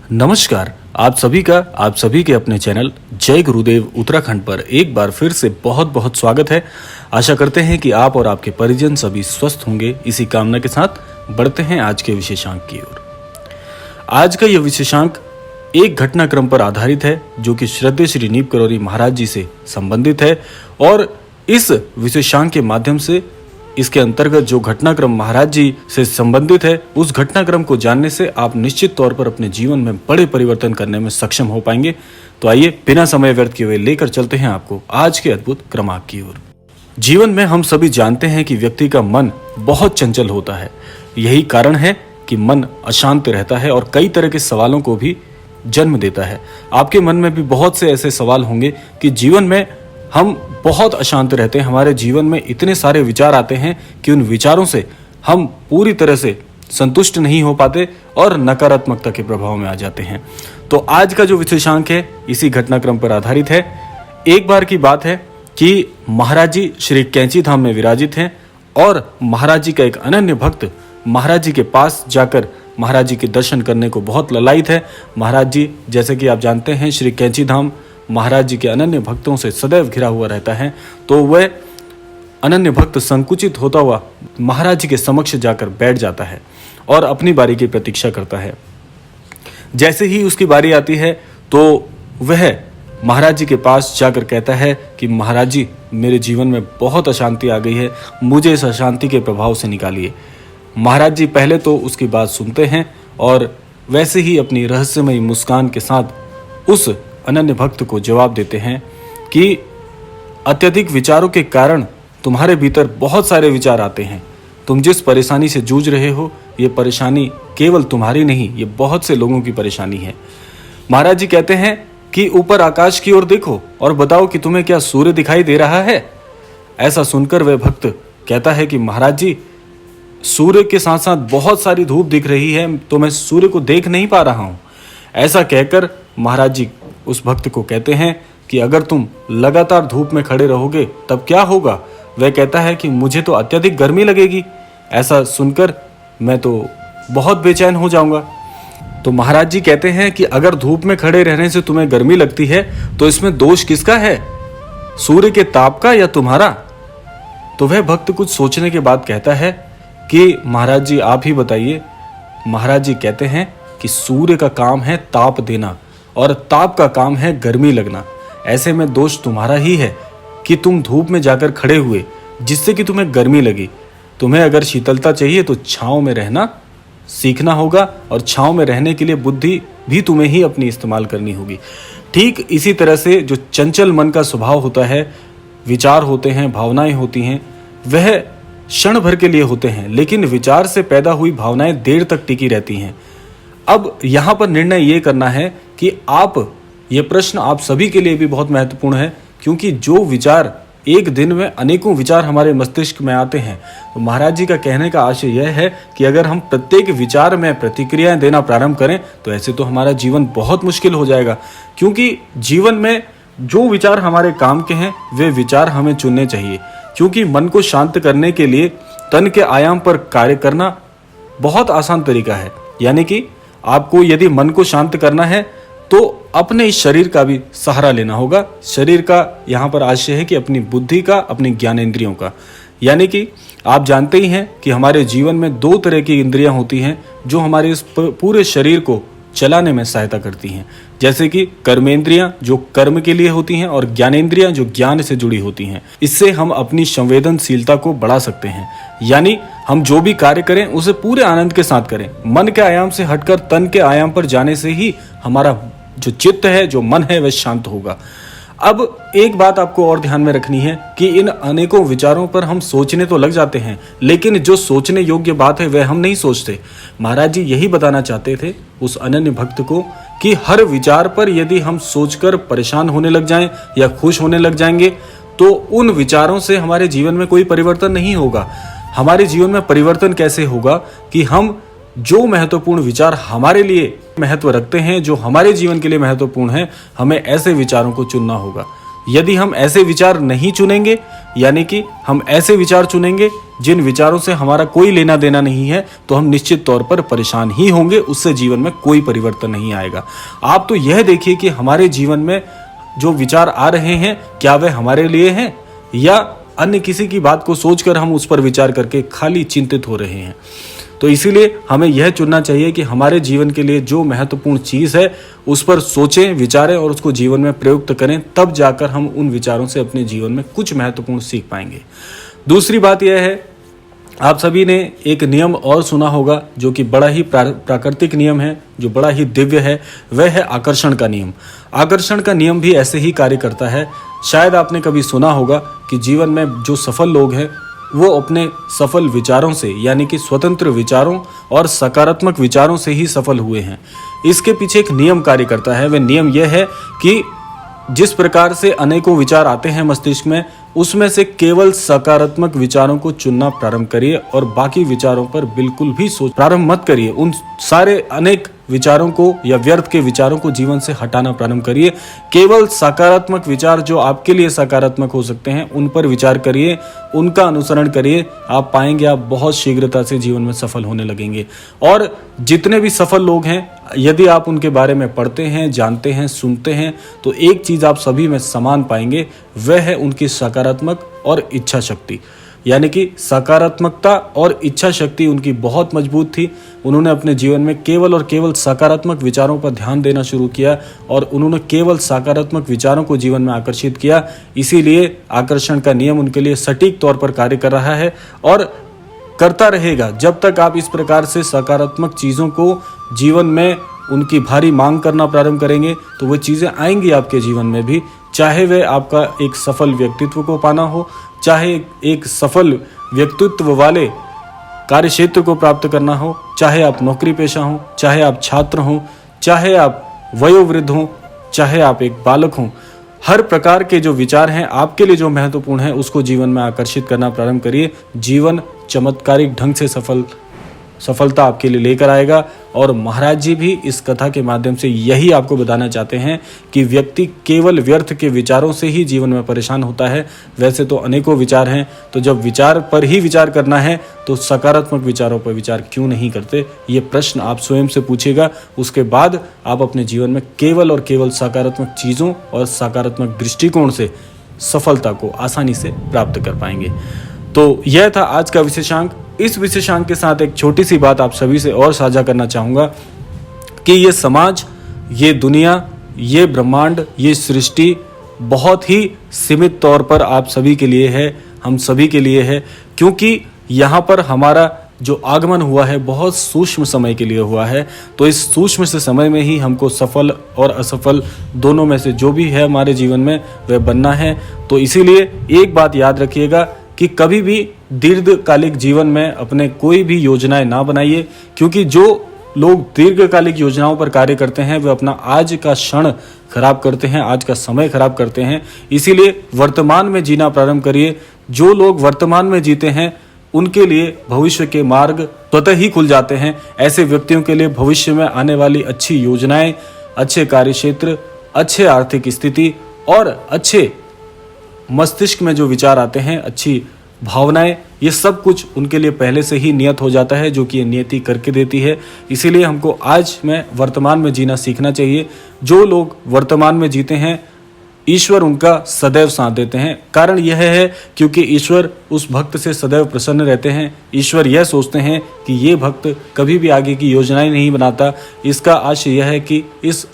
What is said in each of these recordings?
नमस्कार। आप सभी के अपने चैनल जय गुरुदेव उत्तराखंड पर एक बार फिर से बहुत बहुत स्वागत है। आशा करते हैं कि आप और आपके परिजन सभी स्वस्थ होंगे। इसी कामना के साथ बढ़ते हैं आज के विशेषांक की ओर। आज का यह विशेषांक एक घटनाक्रम पर आधारित है जो कि श्रद्धेय श्री नीप करौरी महाराज जी से संबंधित है और इस विशेषांक के माध्यम से इसके अंतर्गत जो घटनाक्रम महाराज जी से संबंधित है उस घटनाक्रम को जानने से आप निश्चित तौर पर अपने जीवन में बड़े परिवर्तन करने में सक्षम हो पाएंगे। तो आइए बिना समय व्यर्थ किए हुए लेकर चलते हैं आपको आज के अद्भुत क्रमांक की ओर। जीवन में हम सभी जानते हैं कि व्यक्ति का मन बहुत चंचल होता है। यही कारण है कि मन अशांत रहता है और कई तरह के सवालों को भी जन्म देता है। आपके मन में भी बहुत से ऐसे सवाल होंगे कि जीवन में हम बहुत अशांत रहते हैं, हमारे जीवन में इतने सारे विचार आते हैं कि उन विचारों से हम पूरी तरह से संतुष्ट नहीं हो पाते और नकारात्मकता के प्रभाव में आ जाते हैं। तो आज का जो विशेषांक है इसी घटनाक्रम पर आधारित है। एक बार की बात है कि महाराज जी श्री कैंची धाम में विराजित हैं और महाराज जी का एक अनन्य भक्त महाराज जी के पास जाकर महाराज जी के दर्शन करने को बहुत ललायित है। महाराज जी जैसे कि आप जानते हैं श्री कैंची धाम महाराज जी के अनन्य भक्तों से सदैव घिरा हुआ रहता है। तो वह अनन्य भक्त संकुचित होता हुआ महाराज जी के समक्ष जाकर बैठ जाता है और अपनी बारी की प्रतीक्षा करता है। जैसे ही उसकी बारी आती है तो वह महाराज जी के पास जाकर कहता है कि महाराज जी मेरे जीवन में बहुत अशांति आ गई है, मुझे इस अशांति के प्रभाव से निकालिए। महाराज जी पहले तो उसकी बात सुनते हैं और वैसे ही अपनी रहस्यमयी मुस्कान के साथ उस अनन्य भक्त को जवाब देते हैं कि अत्यधिक विचारों के कारण तुम्हारे भीतर बहुत सारे विचार आते हैं। तुम जिस परेशानी से जूझ रहे हो ये परेशानी केवल तुम्हारी नहीं, ये बहुत से लोगों की परेशानी है। महाराज जी कहते हैं कि ऊपर आकाश की ओर देखो और बताओ कि तुम्हें क्या सूर्य दिखाई दे रहा है। ऐसा सुनकर वह भक्त कहता है कि महाराज जी सूर्य के साथ साथ बहुत सारी धूप दिख रही है, तो मैं सूर्य को देख नहीं पा रहा हूं। ऐसा कहकर महाराज जी उस भक्त को कहते हैं कि अगर तुम लगातार धूप में खड़े रहोगे तब क्या होगा। वह कहता है कि मुझे तो अत्यधिक गर्मी लगेगी। ऐसा सुनकर मैं तो बहुत बेचैन हो जाऊंगा। तो महाराज जी कहते हैं कि अगर धूप में खड़े रहने से तुम्हें गर्मी लगती है तो इसमें दोष किसका है, सूर्य के ताप का या तुम्हारा। तो वह भक्त कुछ सोचने के बाद कहता है कि महाराज जी आप ही बताइए। महाराज जी कहते हैं कि सूर्य का काम है ताप देना और ताप का काम है गर्मी लगना। ऐसे में दोष तुम्हारा ही है कि तुम धूप में जाकर खड़े हुए जिससे कि तुम्हें गर्मी लगी। तुम्हें अगर शीतलता चाहिए तो छांव में रहना सीखना होगा और छांव में रहने के लिए बुद्धि भी तुम्हें ही अपनी इस्तेमाल करनी होगी। ठीक इसी तरह से जो चंचल मन का स्वभाव होता है, विचार होते हैं, भावनाएं होती हैं, वह क्षण भर के लिए होते हैं लेकिन विचार से पैदा हुई भावनाएं देर तक टिकी रहती हैं। अब यहाँ पर निर्णय ये करना है कि ये प्रश्न आप सभी के लिए भी बहुत महत्वपूर्ण है क्योंकि जो विचार एक दिन में अनेकों विचार हमारे मस्तिष्क में आते हैं। तो महाराज जी का कहने का आशय यह है कि अगर हम प्रत्येक विचार में प्रतिक्रियाएं देना प्रारंभ करें तो ऐसे तो हमारा जीवन बहुत मुश्किल हो जाएगा। क्योंकि जीवन में जो विचार हमारे काम के हैं वे विचार हमें चुनने चाहिए। क्योंकि मन को शांत करने के लिए तन के आयाम पर कार्य करना बहुत आसान तरीका है। यानी कि आपको यदि मन को शांत करना है तो अपने इस शरीर का भी सहारा लेना होगा। शरीर का यहाँ पर आशय है कि अपनी बुद्धि का, अपनी ज्ञानेंद्रियों का। यानी कि आप जानते ही हैं कि हमारे जीवन में दो तरह की इंद्रियां होती हैं जो हमारे इस पूरे शरीर को चलाने में सहायता करती हैं। जैसे कि कर्मेंद्रियां जो कर्म के लिए होती हैं और ज्ञानेंद्रियां जो ज्ञान से जुड़ी होती हैं। इससे हम अपनी संवेदनशीलता को बढ़ा सकते हैं। यानी हम जो भी कार्य करें उसे पूरे आनंद के साथ करें। मन के आयाम से हटकर तन के आयाम पर जाने से ही हमारा जो चित्त है, जो मन है, वह शांत होगा। अब एक बात आपको और ध्यान में रखनी है कि इन अनेकों विचारों पर हम सोचने तो लग जाते हैं लेकिन जो सोचने योग्य बात है वह हम नहीं सोचते। महाराज जी यही बताना चाहते थे उस अनन्य भक्त को कि हर विचार पर यदि हम सोचकर परेशान होने लग जाएं या खुश होने लग जाएंगे तो उन विचारों से हमारे जीवन में कोई परिवर्तन नहीं होगा। हमारे जीवन में परिवर्तन कैसे होगा कि हम जो महत्वपूर्ण विचार हमारे लिए महत्व रखते हैं, जो हमारे जीवन के लिए महत्वपूर्ण है, हमें ऐसे विचारों को चुनना होगा। यदि हम ऐसे विचार नहीं चुनेंगे, यानी कि हम ऐसे विचार चुनेंगे जिन विचारों से हमारा कोई लेना देना नहीं है, तो हम निश्चित तौर पर परेशान ही होंगे, उससे जीवन में कोई परिवर्तन नहीं आएगा। आप तो यह देखिए कि हमारे जीवन में जो विचार आ रहे हैं, क्या वे हमारे लिए हैं या अन्य किसी की बात को सोचकर हम उस पर विचार करके खाली चिंतित हो रहे हैं। तो इसीलिए हमें यह चुनना चाहिए कि हमारे जीवन के लिए जो महत्वपूर्ण चीज़ है उस पर सोचें, विचारें और उसको जीवन में प्रयुक्त करें, तब जाकर हम उन विचारों से अपने जीवन में कुछ महत्वपूर्ण सीख पाएंगे। दूसरी बात यह है, आप सभी ने एक नियम और सुना होगा जो कि बड़ा ही प्राकृतिक नियम है, जो बड़ा ही दिव्य है, वह है आकर्षण का नियम। आकर्षण का नियम भी ऐसे ही कार्य करता है। शायद आपने कभी सुना होगा कि जीवन में जो सफल लोग हैं वो अपने सफल विचारों से, यानी कि स्वतंत्र विचारों और सकारात्मक विचारों से ही सफल हुए हैं। इसके पीछे एक नियम कार्य करता है। वह नियम यह है कि जिस प्रकार से अनेकों विचार आते हैं मस्तिष्क में, उसमें से केवल सकारात्मक विचारों को चुनना प्रारंभ करिए और बाकी विचारों पर बिल्कुल भी सोच प्रारंभ मत करिए। उन सारे अनेक विचारों को या व्यर्थ के विचारों को जीवन से हटाना प्रारंभ करिए। केवल सकारात्मक विचार जो आपके लिए सकारात्मक हो सकते हैं उन पर विचार करिए, उनका अनुसरण करिए। आप पाएंगे आप बहुत शीघ्रता से जीवन में सफल होने लगेंगे। और जितने भी सफल लोग हैं, यदि आप उनके बारे में पढ़ते हैं, जानते हैं, सुनते हैं, तो एक चीज़ आप सभी में समान पाएंगे, वह है उनकी सकारात्मक और इच्छा शक्ति। यानी कि सकारात्मकता और इच्छा शक्ति उनकी बहुत मजबूत थी। उन्होंने अपने जीवन में केवल और केवल सकारात्मक विचारों पर ध्यान देना शुरू किया और उन्होंने केवल सकारात्मक विचारों को जीवन में आकर्षित किया। इसीलिए आकर्षण का नियम उनके लिए सटीक तौर पर कार्य कर रहा है और करता रहेगा। जब तक आप इस प्रकार से सकारात्मक चीज़ों को जीवन में उनकी भारी मांग करना प्रारंभ करेंगे तो वो चीज़ें आएंगी आपके जीवन में भी, चाहे वह आपका एक सफल व्यक्तित्व को पाना हो, चाहे एक सफल व्यक्तित्व वाले कार्य क्षेत्र को प्राप्त करना हो, चाहे आप नौकरी पेशा हो, चाहे आप छात्र हो, चाहे आप वयोवृद्ध हो, चाहे आप एक बालक हो। हर प्रकार के जो विचार हैं आपके लिए जो महत्वपूर्ण है उसको जीवन में आकर्षित करना प्रारंभ करिए। जीवन चमत्कारिक ढंग से सफलता आपके लिए लेकर आएगा। और महाराज जी भी इस कथा के माध्यम से यही आपको बताना चाहते हैं कि व्यक्ति केवल व्यर्थ के विचारों से ही जीवन में परेशान होता है। वैसे तो अनेकों विचार हैं, तो जब विचार पर ही विचार करना है तो सकारात्मक विचारों पर विचार क्यों नहीं करते, ये प्रश्न आप स्वयं से पूछिएगा। उसके बाद आप अपने जीवन में केवल और केवल सकारात्मक चीज़ों और सकारात्मक दृष्टिकोण से सफलता को आसानी से प्राप्त कर पाएंगे। तो यह था आज का विशेषांक। इस विशेषांक के साथ एक छोटी सी बात आप सभी से और साझा करना चाहूँगा कि ये समाज, ये दुनिया, ये ब्रह्मांड, ये सृष्टि बहुत ही सीमित तौर पर आप सभी के लिए है, हम सभी के लिए है, क्योंकि यहाँ पर हमारा जो आगमन हुआ है बहुत सूक्ष्म समय के लिए हुआ है। तो इस सूक्ष्म से समय में ही हमको सफल और असफल दोनों में से जो भी है हमारे जीवन में वह बनना है। तो इसीलिए एक बात याद रखिएगा कि कभी भी दीर्घकालिक जीवन में अपने कोई भी योजनाएं ना बनाइए, क्योंकि जो लोग दीर्घकालिक योजनाओं पर कार्य करते हैं वे अपना आज का क्षण खराब करते हैं, आज का समय खराब करते हैं। इसीलिए वर्तमान में जीना प्रारंभ करिए। जो लोग वर्तमान में जीते हैं उनके लिए भविष्य के मार्ग स्वतः ही खुल जाते हैं। ऐसे व्यक्तियों के लिए भविष्य में आने वाली अच्छी योजनाएं, अच्छे कार्यक्षेत्र, अच्छे आर्थिक स्थिति और अच्छे मस्तिष्क में जो विचार आते हैं, अच्छी भावनाएं, ये सब कुछ उनके लिए पहले से ही नियत हो जाता है, जो कि ये नियति करके देती है। इसीलिए हमको आज में वर्तमान में जीना सीखना चाहिए। जो लोग वर्तमान में जीते हैं ईश्वर उनका सदैव साथ देते हैं। कारण यह है क्योंकि ईश्वर उस भक्त से सदैव प्रसन्न रहते हैं। ईश्वर यह सोचते हैं कि ये भक्त कभी भी आगे की योजनाएं नहीं बनाता। इसका आशय यह है कि इस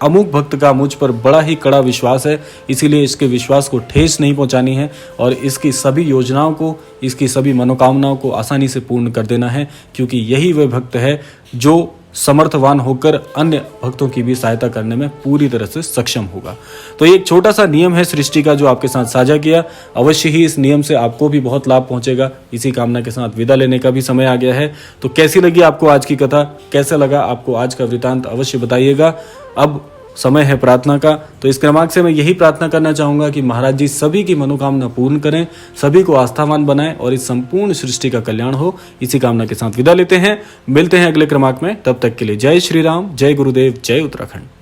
अमुक भक्त का मुझ पर बड़ा ही कड़ा विश्वास है, इसीलिए इसके विश्वास को ठेस नहीं पहुंचानी है और इसकी सभी योजनाओं को, इसकी सभी मनोकामनाओं को आसानी से पूर्ण कर देना है, क्योंकि यही वह भक्त है जो समर्थवान होकर अन्य भक्तों की भी सहायता करने में पूरी तरह से सक्षम होगा। तो ये एक छोटा सा नियम है सृष्टि का जो आपके साथ साझा किया। अवश्य ही इस नियम से आपको भी बहुत लाभ पहुंचेगा। इसी कामना के साथ विदा लेने का भी समय आ गया है। तो कैसी लगी आपको आज की कथा, कैसा लगा आपको आज का वृतांत, अवश्य बताइएगा। अब समय है प्रार्थना का, तो इस क्रमांक से मैं यही प्रार्थना करना चाहूंगा कि महाराज जी सभी की मनोकामना पूर्ण करें, सभी को आस्थावान बनाएं और इस संपूर्ण सृष्टि का कल्याण हो। इसी कामना के साथ विदा लेते हैं। मिलते हैं अगले क्रमांक में। तब तक के लिए जय श्री राम, जय गुरुदेव, जय उत्तराखंड।